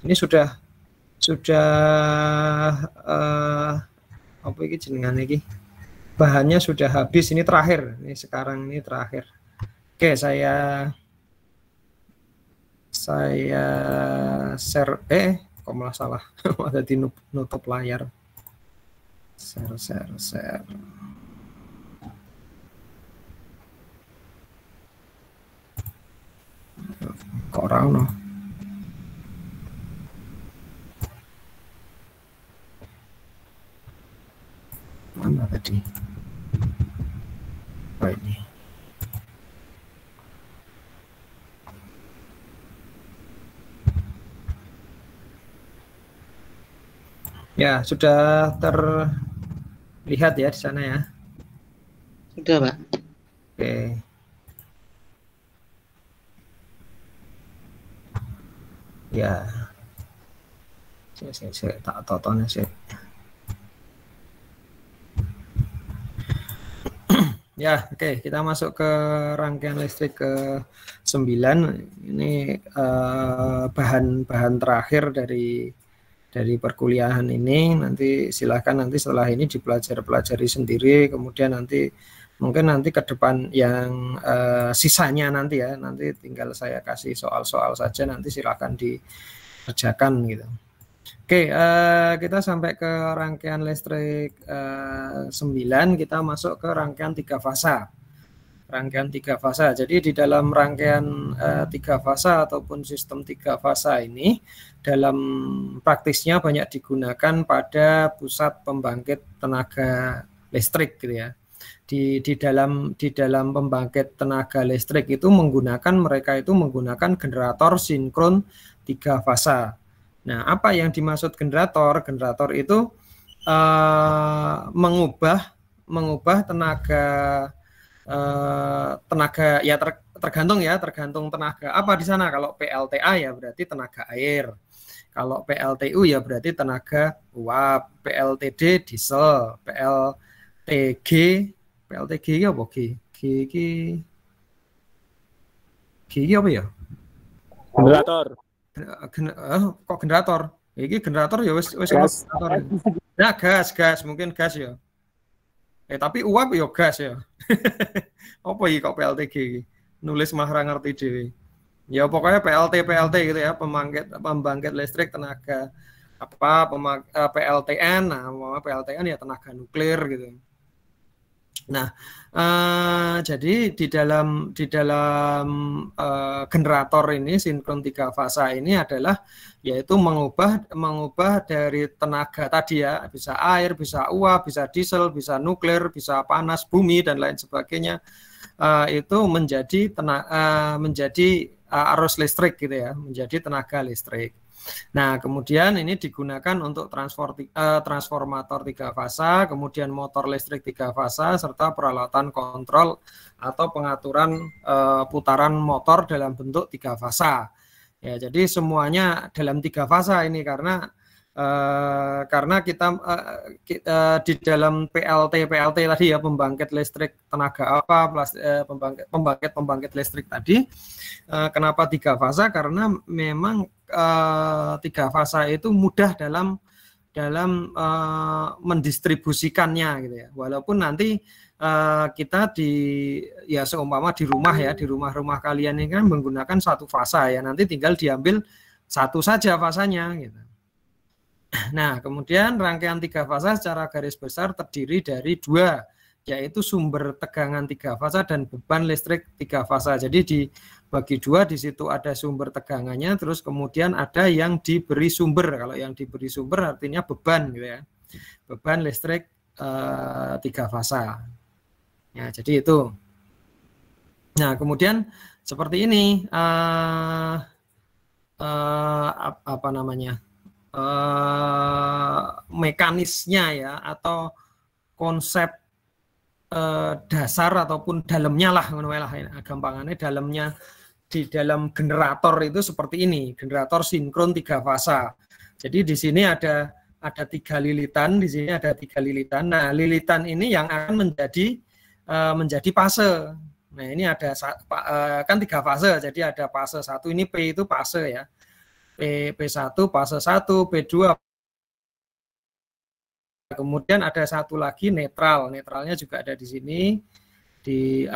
Ini sudah apa ini jenengan ini? Bahannya sudah habis, ini terakhir. Ini sekarang ini terakhir. Oke, saya share, kok malah salah. Ada di nutup layar. Share. Kok orang no? Mana tadi? Oh, ini. Ya, sudah terlihat ya di sana ya. Sudah, Pak. Oke. Ya. Saya tak tonton sih. Ya, oke, kita masuk ke rangkaian listrik ke-9. Ini bahan-bahan terakhir dari perkuliahan ini. Nanti silahkan nanti setelah ini dipelajari sendiri, kemudian nanti mungkin nanti ke depan yang sisanya nanti ya, nanti tinggal saya kasih soal-soal saja, nanti silahkan dikerjakan gitu. Oke, kita sampai ke rangkaian listrik 9, kita masuk ke rangkaian 3 fasa. Rangkaian 3 fasa. Jadi di dalam rangkaian 3 fasa ataupun sistem 3 fasa ini dalam praktisnya banyak digunakan pada pusat pembangkit tenaga listrik gitu ya. Di dalam pembangkit tenaga listrik itu mereka menggunakan generator sinkron 3 fasa. Nah, apa yang dimaksud generator? Generator itu mengubah tenaga ya tergantung tenaga apa di sana. Kalau PLTA ya berarti tenaga air. Kalau PLTU ya berarti tenaga uap. PLTD diesel. PLTG apa G apa ya? Generator. Kok generator? Ini generator ya wis generator. Nah, gas mungkin gas ya. Tapi uap ya gas ya. Apa iki kok PLTG iki? Nulis mah ra ngerti dhewe. Ya pokoknya PLT gitu ya, pembangkit listrik tenaga PLTN. Nah, PLTN ya tenaga nuklir gitu. Nah, jadi di dalam generator ini sinkron 3 fasa ini adalah yaitu mengubah dari tenaga tadi ya, bisa air, bisa uap, bisa diesel, bisa nuklir, bisa panas bumi dan lain sebagainya, itu menjadi arus listrik gitu ya, menjadi tenaga listrik. Nah, kemudian ini digunakan untuk transformator 3 fasa, kemudian motor listrik 3 fasa, serta peralatan kontrol atau pengaturan putaran motor dalam bentuk 3 fasa. Ya, jadi semuanya dalam 3 fasa ini karena kita di dalam PLT tadi ya, pembangkit listrik tenaga pembangkit listrik tadi, kenapa 3 fasa? Karena memang 3 fasa itu mudah dalam mendistribusikannya gitu ya. Walaupun nanti kita seumpama di rumah kalian ini kan menggunakan 1 fasa ya, nanti tinggal diambil 1 saja fasanya gitu. Nah, kemudian rangkaian 3 fasa secara garis besar terdiri dari 2, yaitu sumber tegangan 3 fasa dan beban listrik 3 fasa. Jadi dibagi 2, di situ ada sumber tegangannya, terus kemudian ada yang diberi sumber. Kalau yang diberi sumber artinya beban gitu ya. Beban listrik 3 fasa. Ya, jadi itu. Nah, kemudian seperti ini apa namanya? Mekanisnya ya, atau konsep dasar ataupun dalamnya lah, gampangannya dalamnya di dalam generator itu seperti ini, generator sinkron 3 fasa. Jadi di sini ada 3 lilitan, di sini ada 3 lilitan. Nah, lilitan ini yang akan menjadi fase. Nah, ini ada kan 3 fase, jadi ada fase 1, ini P itu fase ya. P1 fase 1, P2. Kemudian ada satu lagi netral. Netralnya juga ada di sini di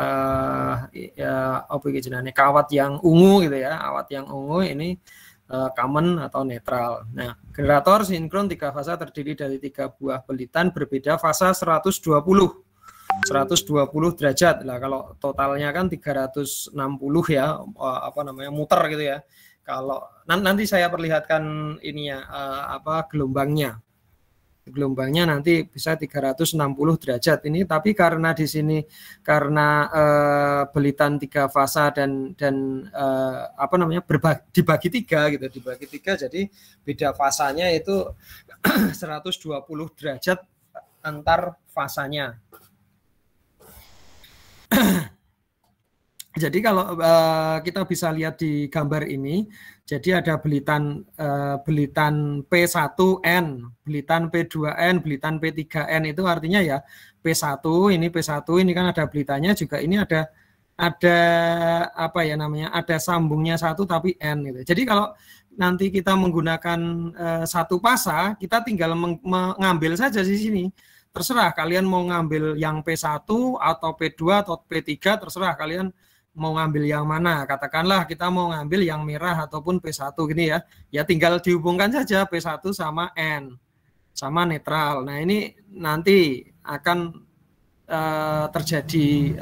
kawat yang ungu gitu ya. Kawat yang ungu ini common atau netral. Nah, generator sinkron 3 fasa terdiri dari 3 buah belitan berbeda fasa 120 derajat. Lah kalau totalnya kan 360 ya, muter gitu ya. Kalau nanti saya perlihatkan ininya gelombangnya. Gelombangnya nanti bisa 360 derajat ini, tapi karena di sini karena belitan 3 fasa dan dibagi 3 gitu, dibagi 3, jadi beda fasanya itu 120 derajat antar fasanya. Jadi kalau kita bisa lihat di gambar ini, jadi ada belitan P1N, belitan P2N, belitan P3N, itu artinya ya P1 ini kan ada belitannya juga, ini ada ada sambungnya 1 tapi N gitu. Jadi kalau nanti kita menggunakan 1 fasa, kita tinggal mengambil saja di sini. Terserah kalian mau ngambil yang P1 atau P2 atau P3, terserah kalian mau ngambil yang mana. Katakanlah kita mau ngambil yang merah ataupun P1 gini ya. Ya tinggal dihubungkan saja P1 sama N sama netral. Nah, ini nanti akan terjadi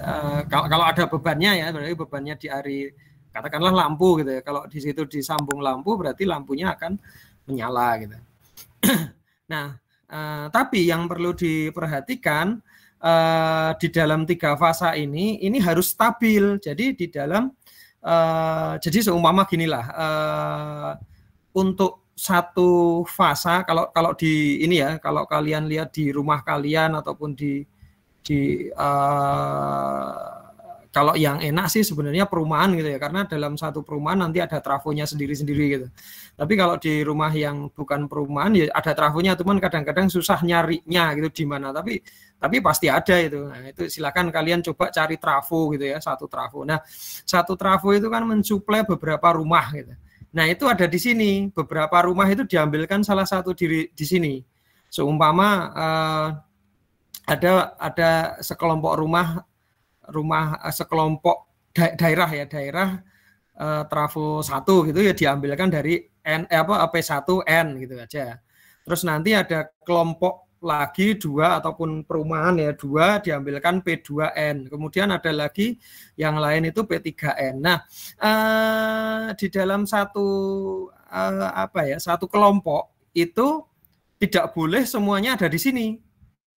kalau ada bebannya ya, berarti bebannya di ari katakanlah lampu gitu ya. Kalau di situ disambung lampu berarti lampunya akan menyala gitu. Nah, tapi yang perlu diperhatikan di dalam 3 fasa ini harus stabil. Jadi di dalam jadi seumpama ginilah, untuk 1 fasa kalau di ini ya, kalau kalian lihat di rumah kalian ataupun kalau yang enak sih sebenarnya perumahan gitu ya, karena dalam satu perumahan nanti ada trafonya sendiri-sendiri gitu. Tapi kalau di rumah yang bukan perumahan ya ada trafonya, cuman kadang-kadang susah nyarinya gitu di mana. Tapi pasti ada itu. Nah, itu silakan kalian coba cari trafo gitu ya, 1 trafo. Nah, 1 trafo itu kan mensuplai beberapa rumah gitu. Nah, itu ada di sini. Beberapa rumah itu diambilkan salah satu di sini. Seumpama ada sekelompok rumah sekelompok daerah trafo 1 gitu ya, diambilkan dari P1N gitu aja. Terus nanti ada kelompok lagi 2 ataupun perumahan ya 2 diambilkan P2N. Kemudian ada lagi yang lain itu P3N. Nah, di dalam satu kelompok itu tidak boleh semuanya ada di sini.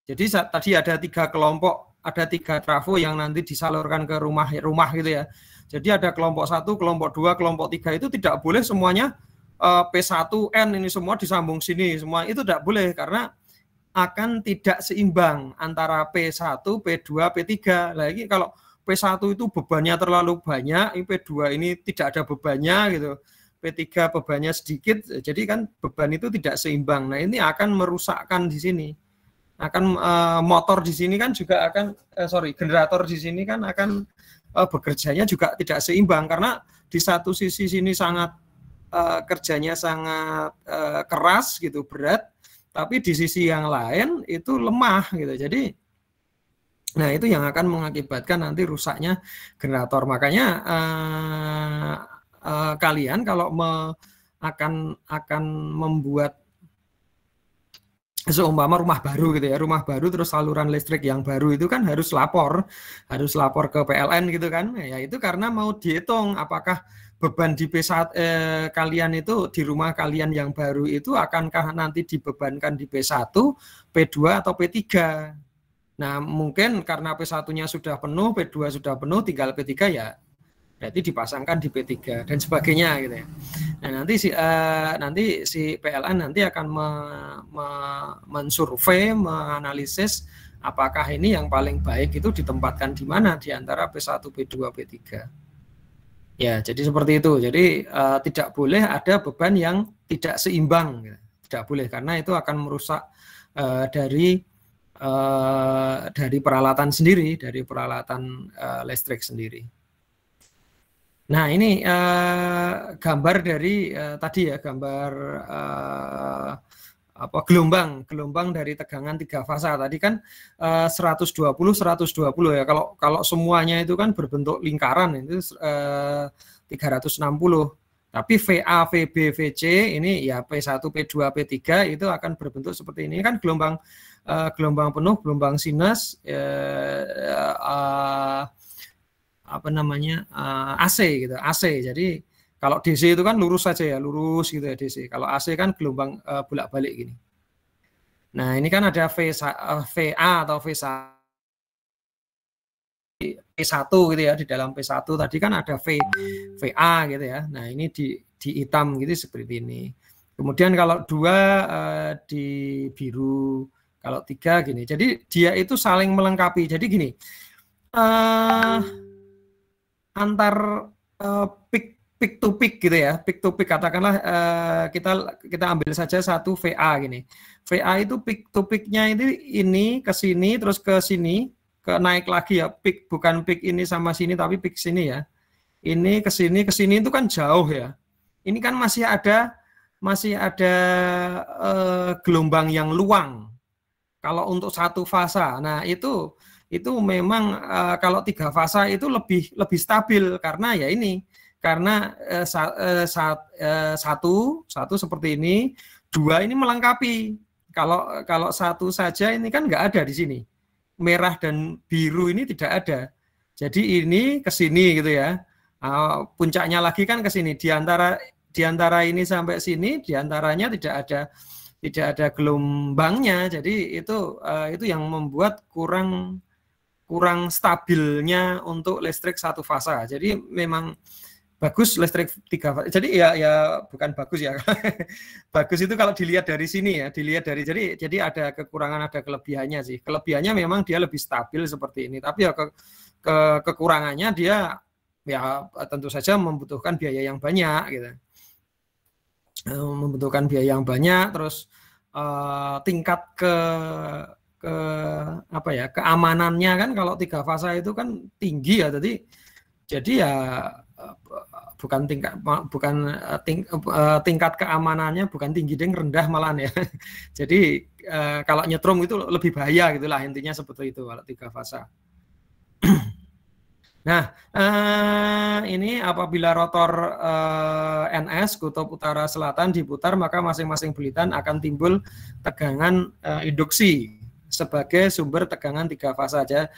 Jadi tadi ada 3 kelompok, ada 3 trafo yang nanti disalurkan ke rumah gitu ya. Jadi ada kelompok 1, kelompok 2, kelompok 3 itu tidak boleh semuanya P1N ini semua disambung sini semua, itu tidak boleh karena akan tidak seimbang antara P1, P2, P3. Lagi kalau P1 itu bebannya terlalu banyak, P2 ini tidak ada bebannya gitu. P3 bebannya sedikit, jadi kan beban itu tidak seimbang. Nah, ini akan merusakkan di sini. Akan motor di sini kan juga akan generator di sini kan akan bekerjanya juga tidak seimbang karena di satu sisi sini sangat kerjanya sangat keras gitu, berat, tapi di sisi yang lain itu lemah gitu. Jadi nah, itu yang akan mengakibatkan nanti rusaknya generator. Makanya kalian kalau akan membuat seumpama rumah baru gitu ya, rumah baru terus saluran listrik yang baru itu kan harus lapor ke PLN gitu kan. Ya itu karena mau dihitung apakah beban di P1 kalian itu di rumah kalian yang baru itu akankah nanti dibebankan di P1, P2 atau P3. Nah, mungkin karena P1-nya sudah penuh, P2 sudah penuh, tinggal P3 ya berarti dipasangkan di P3 dan sebagainya gitu ya. Nah, nanti si PLN nanti akan mensurvei, menganalisis apakah ini yang paling baik itu ditempatkan di mana di antara P1, P2, P3. Ya, jadi seperti itu. Jadi tidak boleh ada beban yang tidak seimbang gitu. Tidak boleh karena itu akan merusak dari peralatan sendiri, dari peralatan listrik sendiri. Nah, ini gambar dari tadi ya, gambar gelombang dari tegangan 3 fasa. Tadi kan 120 ya. Kalau semuanya itu kan berbentuk lingkaran itu 360. Tapi VA, VB, VC ini ya P1, P2, P3 itu akan berbentuk seperti ini. Ini kan gelombang penuh, gelombang sinus apa namanya AC gitu, AC. Jadi kalau DC itu kan lurus saja ya, lurus gitu ya DC. Kalau AC kan gelombang bolak-balik gini. Nah, ini kan ada VA atau V1 P1 gitu ya, di dalam P1 tadi kan ada VA gitu ya. Nah, ini di hitam gitu seperti ini. Kemudian kalau 2 di biru, kalau 3 gini. Jadi dia itu saling melengkapi. Jadi gini, antar peak to peak gitu ya, peak to peak katakanlah kita ambil saja satu VA gini. VA itu peak to peaknya ini ke sini terus ke sini, ke naik lagi ya, peak bukan peak ini sama sini tapi peak sini ya. Ini ke sini itu kan jauh ya. Ini kan masih ada gelombang yang luang. Kalau untuk satu fasa, nah itu memang kalau 3 fasa itu lebih stabil karena ya ini karena satu seperti ini, 2 ini melengkapi. Kalau 1 saja ini kan nggak ada di sini, merah dan biru ini tidak ada. Jadi ini ke sini gitu ya. Puncaknya lagi kan ke sini. Di antara ini sampai sini, di antaranya tidak ada gelombangnya. Jadi itu yang membuat kurang stabilnya untuk listrik 1 fasa. Jadi memang bagus listrik 3 fasa. Jadi ya bukan bagus ya. Bagus itu kalau dilihat dari sini ya, jadi ada kekurangan, ada kelebihannya sih. Kelebihannya memang dia lebih stabil seperti ini. Tapi ya kekurangannya dia ya tentu saja membutuhkan biaya yang banyak gitu. Membutuhkan biaya yang banyak, terus tingkat keamanannya kan kalau 3 fasa itu kan tinggi ya, jadi ya tingkat keamanannya bukan tinggi deng, rendah malah ya. Jadi kalau nyetrum itu lebih bahaya gitulah, intinya seperti itu kalau 3 fasa. Nah, ini apabila rotor NS kutub utara selatan diputar, maka masing-masing belitan akan timbul tegangan induksi sebagai sumber tegangan 3 fasa saja.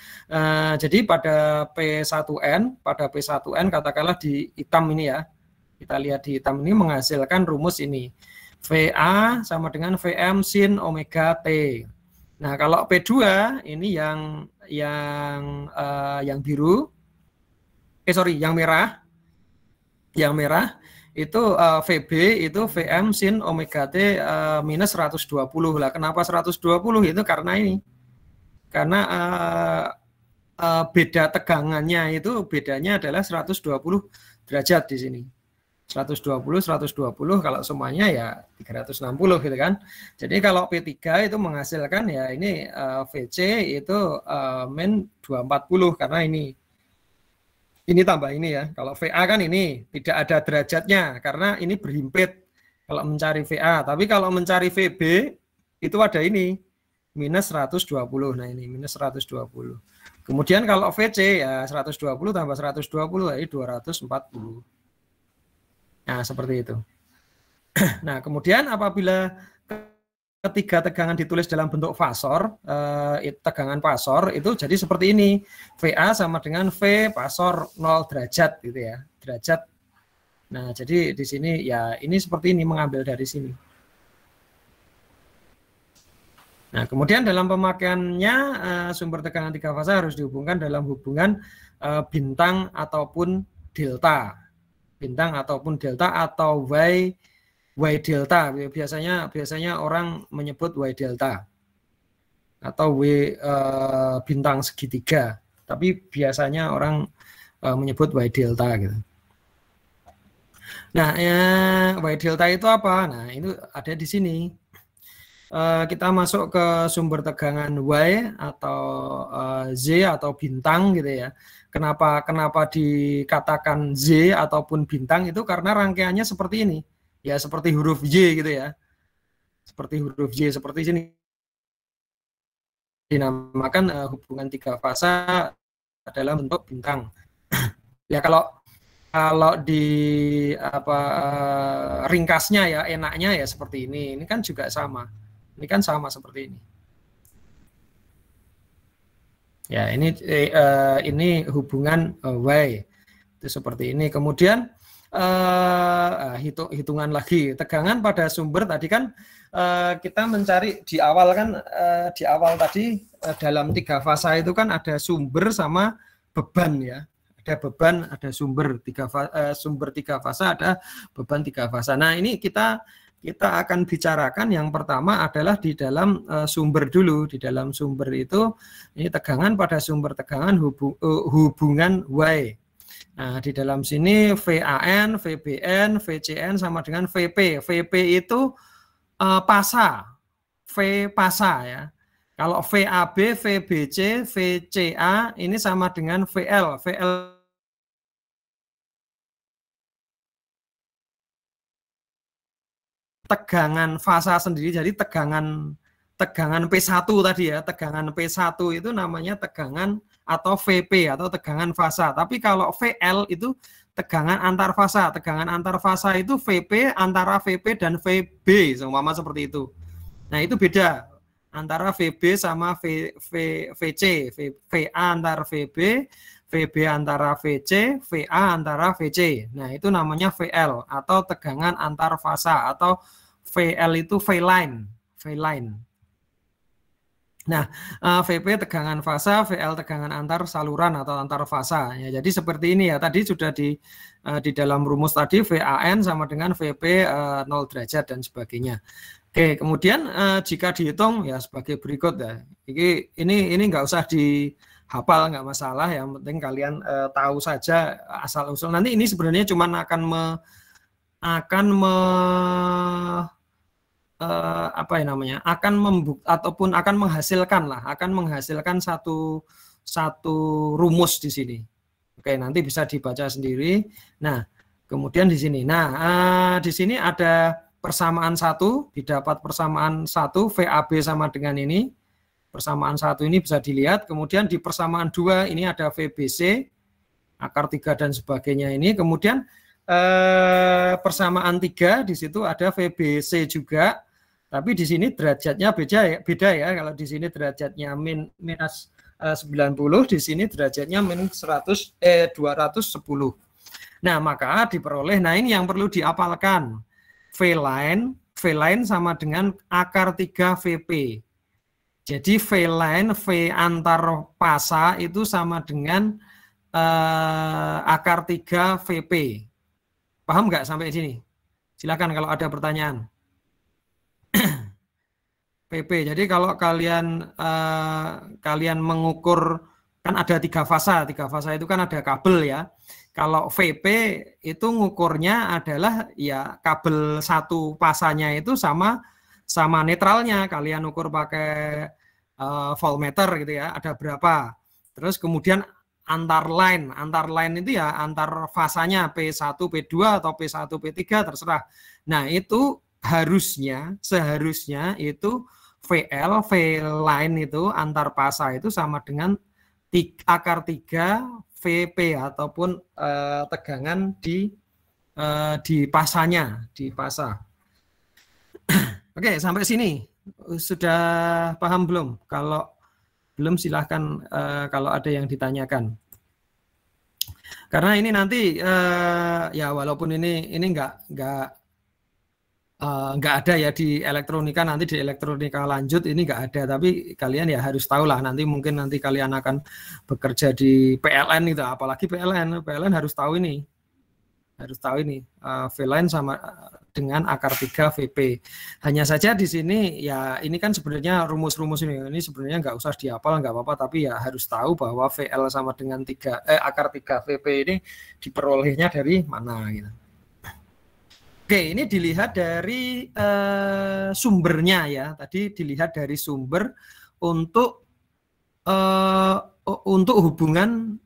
Jadi pada P1N katakanlah di hitam ini ya, kita lihat di hitam ini menghasilkan rumus ini, VA sama dengan VM sin omega T. Nah, kalau P2 ini yang biru, yang merah itu VB itu VM sin omega T minus 120 lah. Kenapa 120? Itu karena ini. Karena beda tegangannya itu bedanya adalah 120 derajat di sini. 120 kalau semuanya ya 360 gitu kan. Jadi kalau P3 itu menghasilkan ya ini VC itu min 240 karena ini tambah ini ya. Kalau VA kan ini tidak ada derajatnya karena ini berhimpit kalau mencari VA. Tapi kalau mencari VB itu ada ini minus 120. Nah ini minus 120. Kemudian kalau VC ya 120 tambah 120 jadi 240. Nah seperti itu. Nah kemudian apabila ketiga tegangan ditulis dalam bentuk fasor, tegangan pasor itu jadi seperti ini, VA sama dengan V pasor 0 derajat gitu ya, derajat. Nah jadi di sini ya ini seperti ini, mengambil dari sini. Nah kemudian dalam pemakaiannya sumber tegangan 3 fasa harus dihubungkan dalam hubungan bintang ataupun delta, atau Y delta, biasanya orang menyebut Y delta atau W bintang segitiga, tapi biasanya orang menyebut Y delta gitu. Nah, Y delta itu apa? Nah, itu ada di sini. kita masuk ke sumber tegangan Y atau Z atau bintang gitu ya. Kenapa dikatakan Z ataupun bintang itu karena rangkaiannya seperti ini. Ya seperti huruf Y gitu ya. Seperti huruf Y seperti sini. Dinamakan hubungan tiga fasa adalah bentuk bintang. Ya kalau di ringkasnya ya enaknya ya seperti ini. Ini kan juga sama. Ini kan sama seperti ini. Ya, ini hubungan Y. Itu seperti ini. Kemudian hitungan lagi. Tegangan pada sumber tadi kan kita mencari di awal kan di awal tadi dalam tiga fasa itu kan ada sumber sama beban ya. Ada beban, ada sumber tiga fasa, ada beban tiga fasa. Nah, ini kita akan bicarakan yang pertama adalah di dalam sumber dulu. Di dalam sumber itu ini tegangan pada sumber tegangan hubungan Y. Nah, di dalam sini VAN, VBN, VCN sama dengan VP. VP itu pasa, V pasa ya. Kalau VAB, VBC, VCA ini sama dengan VL. VL tegangan fasa sendiri, jadi tegangan P1 tadi ya, tegangan P1 itu namanya tegangan atau VP atau tegangan fasa. Tapi kalau VL itu tegangan antar fasa. Tegangan antar fasa itu VP antara VP dan VB, seumpama seperti itu. Nah, itu beda antara VB sama VC, VA antara VB, VB antara VC, VA antara VC. Nah, itu namanya VL atau tegangan antar fasa atau VL itu V-line. Nah, VP tegangan fasa, VL tegangan antar saluran atau antar fasa. Ya, jadi seperti ini ya. Tadi sudah di dalam rumus tadi VAN sama dengan VP 0 derajat dan sebagainya. Oke, kemudian jika dihitung ya sebagai berikut ya. Ini nggak usah dihafal, nggak masalah. Yang penting kalian tahu saja asal usul. Nanti ini sebenarnya cuma akan menghasilkan satu rumus di sini. Oke, nanti bisa dibaca sendiri. Nah, kemudian di sini. Nah, di sini ada persamaan 1, didapat persamaan 1 VAB sama dengan ini. Persamaan 1 ini bisa dilihat. Kemudian di persamaan 2 ini ada VBC, akar 3 dan sebagainya ini. Kemudian persamaan 3 di situ ada VBC juga. Tapi di sini derajatnya beda ya. Kalau di sini derajatnya minus 90, di sini derajatnya minus 210. Nah, maka diperoleh. Nah, ini yang perlu diapalkan. V-line sama dengan akar 3 VP. Jadi V-line, V antar pasa itu sama dengan akar 3 VP. Paham nggak sampai sini? Silakan kalau ada pertanyaan. PP. Jadi kalau kalian mengukur kan ada 3 fasa. 3 fasa itu kan ada kabel ya. Kalau VP itu ngukurnya adalah ya kabel satu pasanya itu sama netralnya. Kalian ukur pakai voltmeter gitu ya. Ada berapa? Terus kemudian antar line itu ya antar fasanya P1, P2 atau P1, P3 terserah. Nah, itu seharusnya itu VL, V-line itu antar pasa itu sama dengan akar 3 VP ataupun tegangan di pasanya, di pasa. Oke, sampai sini sudah paham belum? Kalau belum silahkan kalau ada yang ditanyakan. Karena ini nanti ya walaupun ini nggak ada ya di elektronika, nanti di elektronika lanjut ini nggak ada, tapi kalian ya harus tahu lah, mungkin nanti kalian akan bekerja di PLN itu, apalagi PLN harus tahu ini V-line sama dengan akar 3 VP. Hanya saja di sini ya ini kan sebenarnya rumus-rumus ini sebenarnya nggak usah dihafal, nggak apa-apa, tapi ya harus tahu bahwa VL sama dengan akar 3 VP ini diperolehnya dari mana gitu. Oke, ini dilihat dari sumbernya ya. Tadi dilihat dari sumber untuk hubungan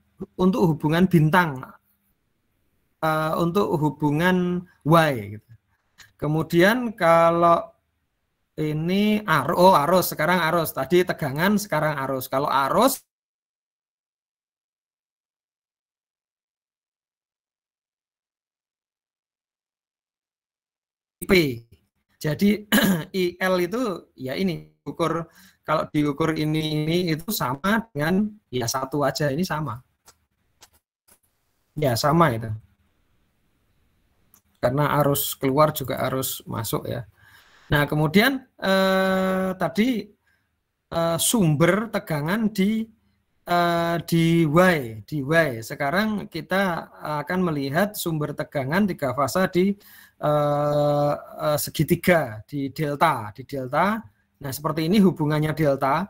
bintang, untuk hubungan Y gitu. Kemudian kalau ini arus, sekarang arus. Tadi tegangan, sekarang arus. Kalau arus IP. Jadi IL itu ya ini ukur, kalau diukur ini itu sama dengan ya satu aja, ini sama. Ya sama itu. Karena arus keluar juga arus masuk ya. Nah, kemudian tadi sumber tegangan di Y. Sekarang kita akan melihat sumber tegangan 3 fasa di segitiga di delta. Nah, seperti ini hubungannya delta.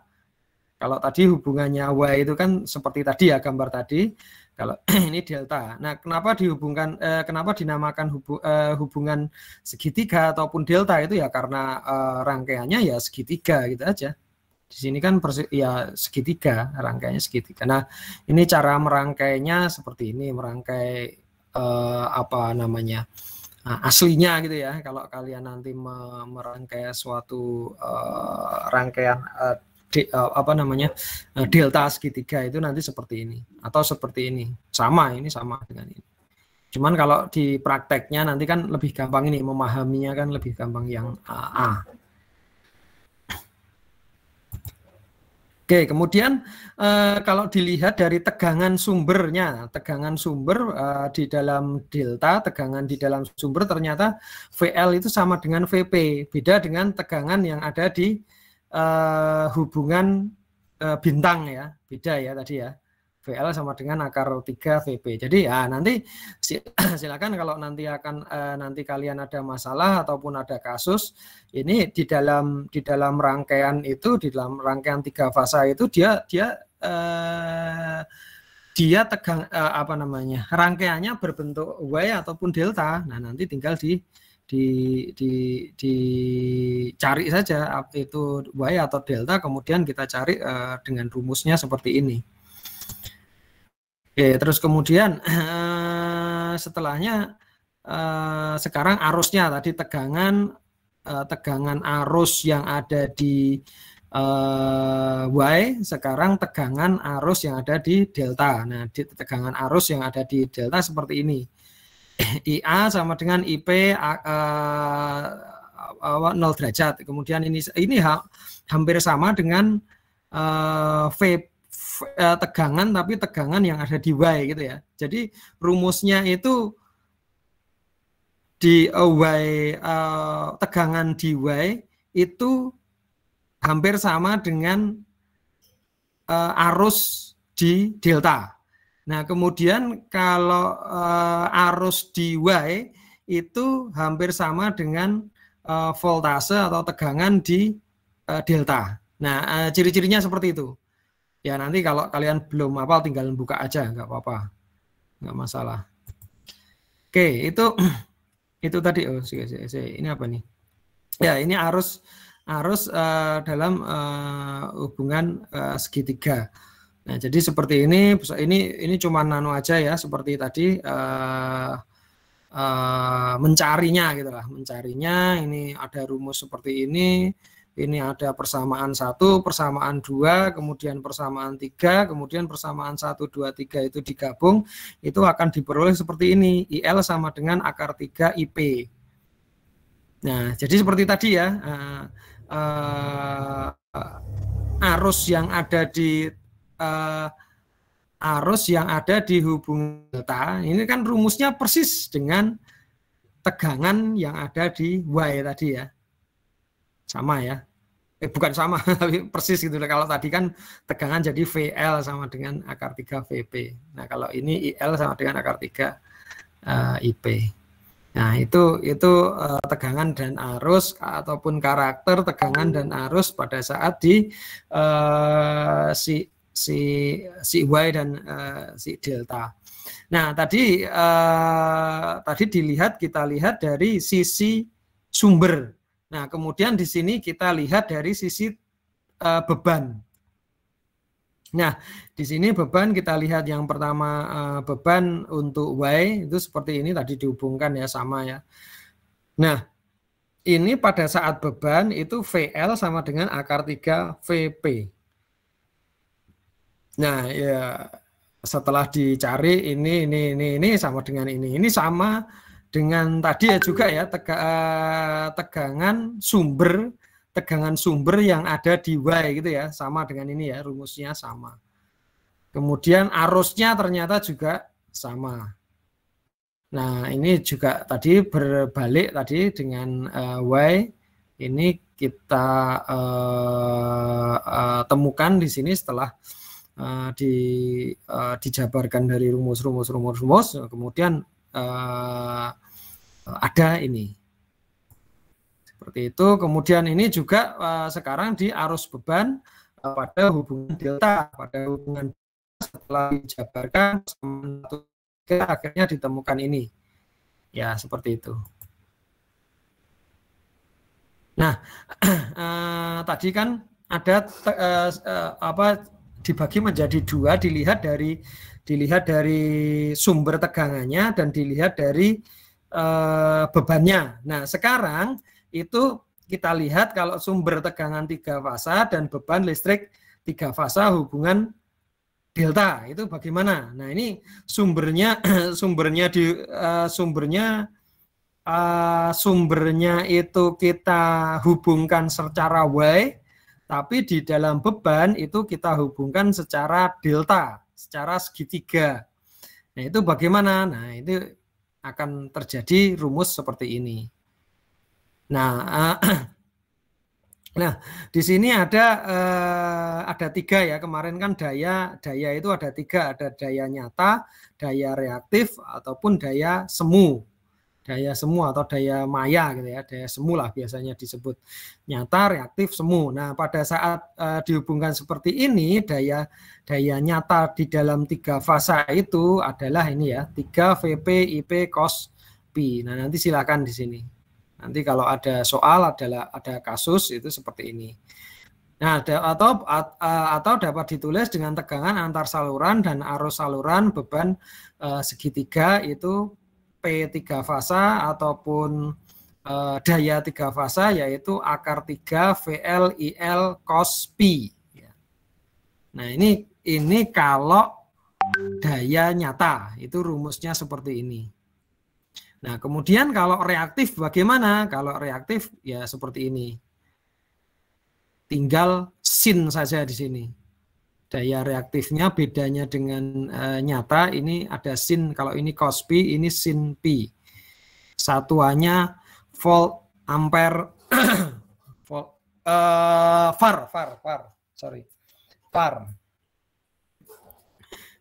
Kalau tadi hubungannya Y itu kan seperti tadi ya, gambar tadi. Kalau ini delta. Nah, kenapa dihubungkan? Kenapa dinamakan hubungan segitiga ataupun delta itu ya karena rangkaiannya ya segitiga gitu aja. Di sini kan ya segitiga, rangkaiannya segitiga. Nah, ini cara merangkainya seperti ini, merangkai apa namanya aslinya gitu ya. Kalau kalian nanti merangkai suatu rangkaian apa namanya delta segitiga itu nanti seperti ini atau seperti ini, ini sama dengan ini. Cuman kalau di prakteknya nanti kan lebih gampang ini, memahaminya kan lebih gampang yang A. Oke, kemudian kalau dilihat dari tegangan sumbernya, tegangan sumber di dalam delta, tegangan di dalam sumber ternyata VL itu sama dengan VP, beda dengan tegangan yang ada di hubungan bintang ya, beda ya tadi ya. VL sama dengan akar 3 VP. Jadi ya nanti silakan kalau nanti nanti kalian ada masalah ataupun ada kasus ini di dalam rangkaian itu, di dalam rangkaian 3 fasa itu dia tegang apa namanya, rangkaiannya berbentuk Y ataupun delta. Nah, nanti tinggal dicari saja itu Y atau delta, kemudian kita cari dengan rumusnya seperti ini. Oke, terus kemudian setelahnya sekarang arusnya tadi tegangan arus yang ada di Y, sekarang tegangan arus yang ada di delta. Nah, tegangan arus yang ada di delta seperti ini. IA sama dengan IP 0 derajat. Kemudian ini hampir sama dengan tegangan, tapi tegangan yang ada di Y gitu ya. Jadi rumusnya itu di tegangan di Y itu hampir sama dengan arus di delta. Nah, kemudian kalau arus di Y itu hampir sama dengan voltase atau tegangan di delta. Nah, ciri-cirinya seperti itu. Ya, nanti kalau kalian belum hafal tinggal buka aja, nggak apa-apa, nggak masalah. Oke, itu tadi. Oh, ini apa nih? Ya, ini arus dalam hubungan segitiga. Nah, jadi seperti ini cuma nano aja ya, seperti tadi mencarinya gitulah, mencarinya. Ini ada rumus seperti ini. Ini ada persamaan 1, persamaan 2, kemudian persamaan 3, kemudian persamaan 1, 2, 3 itu digabung, itu akan diperoleh seperti ini. IL sama dengan akar 3 IP. Nah, jadi seperti tadi ya, arus yang ada di hubungan delta, ini kan rumusnya persis dengan tegangan yang ada di Y tadi ya. Sama ya, bukan sama tapi persis gitu. Kalau tadi kan tegangan jadi VL sama dengan akar 3 VP. Nah, kalau ini IL sama dengan akar 3 IP. Nah, itu tegangan dan arus ataupun karakter tegangan dan arus pada saat di si Y dan si delta. Nah, tadi kita lihat dari sisi sumber. Nah, kemudian di sini kita lihat dari sisi beban. Nah, di sini beban kita lihat yang pertama, beban untuk Y itu seperti ini tadi dihubungkan ya, sama ya. Nah, ini pada saat beban itu VL sama dengan akar 3 VP. Nah, ya setelah dicari ini sama dengan ini. Ini sama dengan tadi ya juga ya, tegangan sumber yang ada di Y gitu ya, sama dengan ini ya, rumusnya sama. Kemudian arusnya ternyata juga sama. Nah, ini juga tadi berbalik tadi dengan Y. Ini kita temukan di sini setelah dijabarkan dari rumus, kemudian ada ini. Seperti itu. Kemudian ini juga sekarang di arus beban pada hubungan delta, pada hubungan setelah dijabarkan akhirnya ditemukan ini. Ya, seperti itu. Nah, tadi kan ada dibagi menjadi dua, dilihat dari sumber tegangannya dan dilihat dari bebannya. Nah, sekarang itu kita lihat kalau sumber tegangan 3 fasa dan beban listrik 3 fasa hubungan delta itu bagaimana? Nah, ini sumbernya itu kita hubungkan secara Y, tapi di dalam beban itu kita hubungkan secara delta, secara segitiga. Nah, itu bagaimana? Nah, itu akan terjadi rumus seperti ini. Nah, di sini ada 3 ya. Kemarin kan daya itu ada 3, ada daya nyata, daya reaktif, ataupun daya semu. Daya semu atau daya maya gitu ya, daya semu lah biasanya disebut, nyata, reaktif, semu. Nah, pada saat dihubungkan seperti ini, daya nyata di dalam 3 fasa itu adalah ini ya, 3 VP IP cos pi. Nah, nanti silakan di sini. Nanti kalau ada soal, ada kasus itu seperti ini. Nah, atau dapat ditulis dengan tegangan antar saluran dan arus saluran beban segitiga itu P3 fasa ataupun daya 3 fasa, yaitu akar 3 VL IL cos pi. Nah, ini kalau daya nyata itu rumusnya seperti ini. Nah, kemudian kalau reaktif bagaimana? Kalau reaktif ya seperti ini. Tinggal sin saja di sini. Daya reaktifnya bedanya dengan nyata, ini ada sin, kalau ini cos pi, ini sin pi. Satuannya volt ampere var.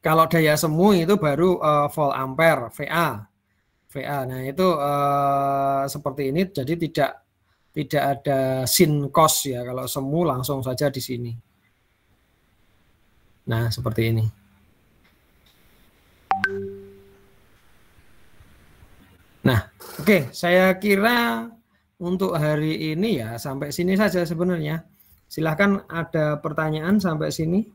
Kalau daya semu itu baru volt ampere VA. Nah, itu seperti ini, jadi tidak ada sin cos ya. Kalau semu langsung saja di sini. Nah, seperti ini. Nah, oke, saya kira untuk hari ini ya sampai sini saja sebenarnya. Silahkan ada pertanyaan sampai sini.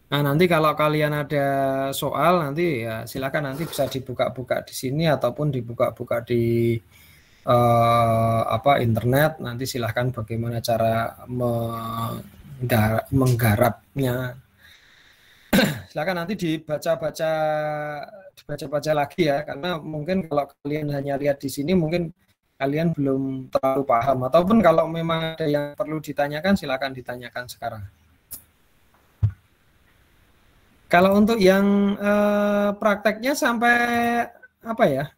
Nah, nanti kalau kalian ada soal nanti ya silakan, nanti bisa dibuka-buka di sini ataupun dibuka-buka di internet. Nanti silahkan bagaimana cara menggarapnya. Silakan nanti dibaca-baca lagi ya, karena mungkin kalau kalian hanya lihat di sini mungkin kalian belum terlalu paham, ataupun kalau memang ada yang perlu ditanyakan silakan ditanyakan sekarang. Kalau untuk yang prakteknya sampai apa ya?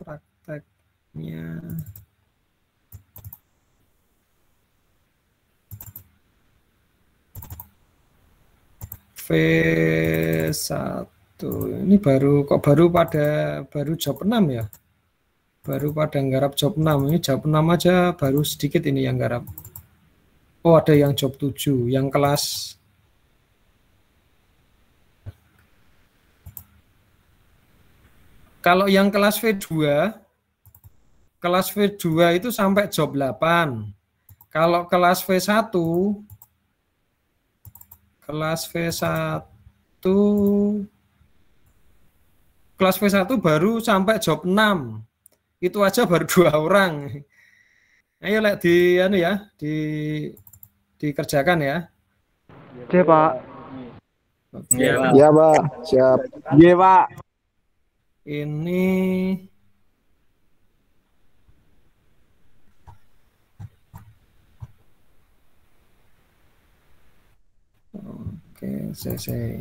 Prakteknya V1 ini baru job 6 ya? baru pada nggarap job 6. Ini job 6 aja baru sedikit ini yang nggarap. Oh, ada yang job 7, yang kelas kalau yang kelas V2 itu sampai job 8. Kalau kelas V1 baru sampai job 6. Itu aja baru 2 orang. Ayo lihat di anu ya, dikerjakan ya. Oke, Pak. Iya, Pak. Ya, Pak. Siap. Iya, Pak. Ini oke, saya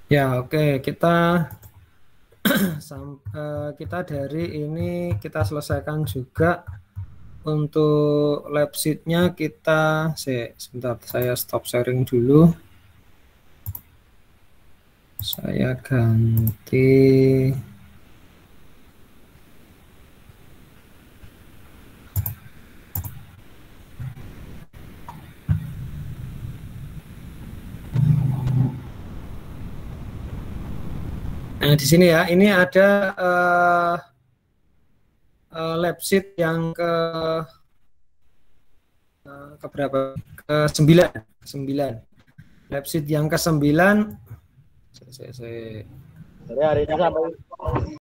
ya, oke, kita dari ini kita selesaikan juga untuk lab sheet-nya. Kita sebentar, saya stop sharing dulu. Saya ganti nah, di sini ya, ini ada lab sheet yang ke berapa? Ke-9. Lab sheet yang ke-9. Jadi hari ini sampai